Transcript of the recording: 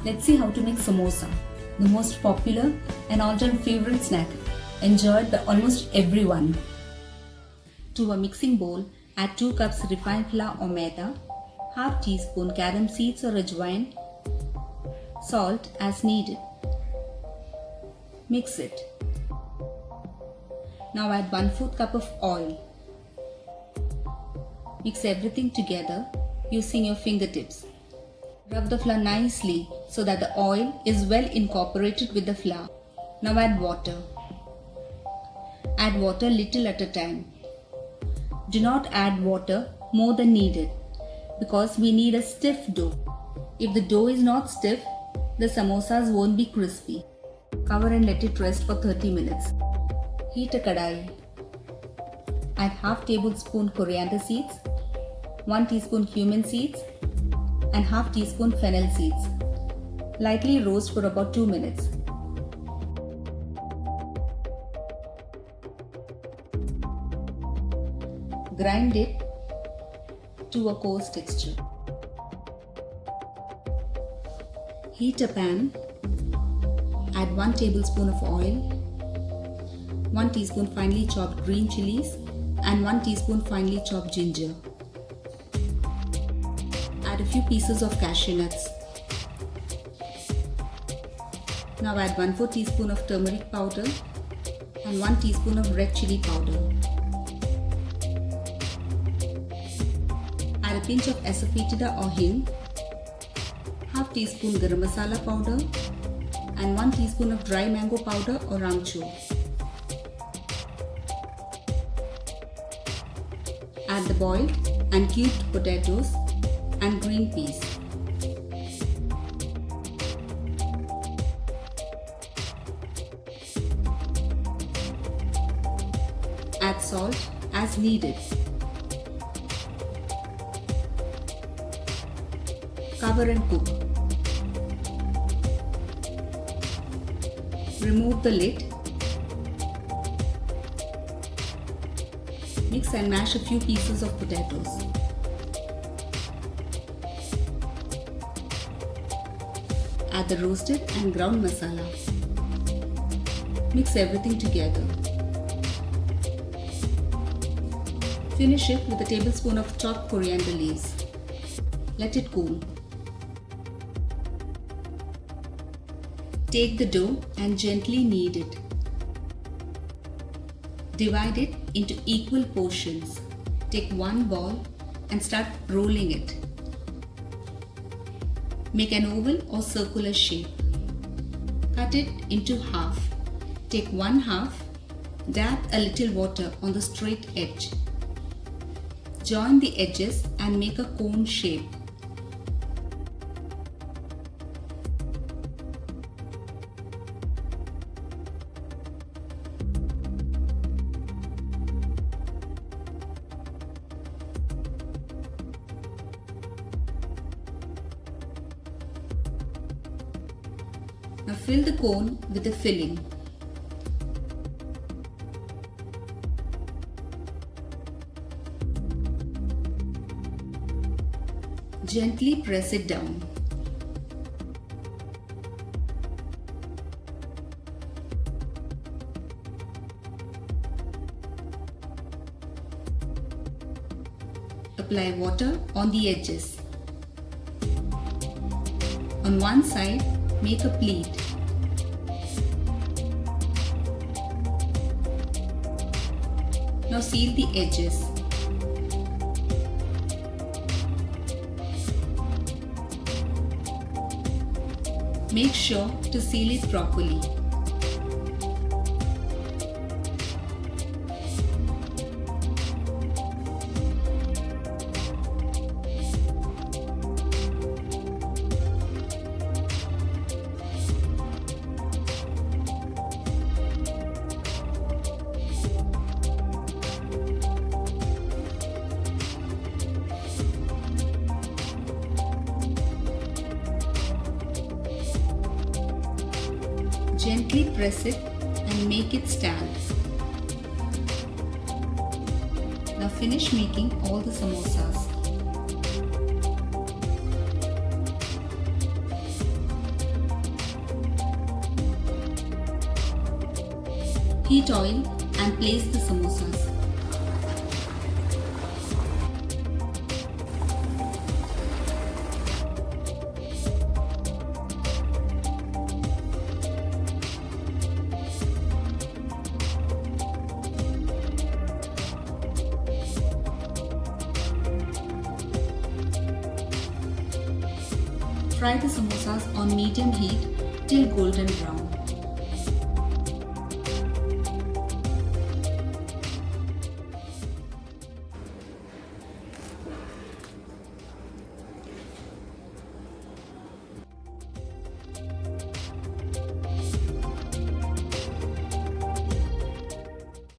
Let's see how to make samosa, the most popular and all-time favorite snack, enjoyed by almost everyone. To a mixing bowl, add 2 cups refined flour or maida, half teaspoon carom seeds or ajwain, salt as needed. Mix it. Now add 1/4 cup of oil. Mix everything together using your fingertips. Rub the flour nicely so that the oil is well incorporated with the flour. Now add water. Add water little at a time. Do not add water more than needed because we need a stiff dough. If the dough is not stiff, the samosas won't be crispy. Cover and let it rest for 30 minutes. Heat a kadai. Add half tablespoon coriander seeds, 1 teaspoon cumin seeds, and half teaspoon fennel seeds. Lightly roast for about 2 minutes. Grind it to a coarse texture. Heat a pan. Add 1 tablespoon of oil, 1 teaspoon finely chopped green chilies, and 1 teaspoon finely chopped ginger. Add a few pieces of cashew nuts. Now add 1/4 teaspoon of turmeric powder and 1 teaspoon of red chili powder. Add a pinch of asafoetida or hing, half teaspoon garam masala powder, and 1 teaspoon of dry mango powder or amchur. Add the boiled and cubed potatoes and green peas. Add salt as needed. Cover and cook. Remove the lid. Mix and mash a few pieces of potatoes. Add the roasted and ground masala. Mix everything together. Finish it with a tablespoon of chopped coriander leaves. Let it cool. Take the dough and gently knead it. Divide it into equal portions. Take one ball and start rolling it. Make an oval or circular shape. Cut it into half. Take one half, dab a little water on the straight edge. Join the edges and make a cone shape. Now fill the cone with the filling. Gently press it down. Apply water on the edges. On one side, make a pleat. Now seal the edges. Make sure to seal it properly. Gently press it and make it stand. Now finish making all the samosas. Heat oil and place the samosas. Fry the samosas on medium heat till golden brown.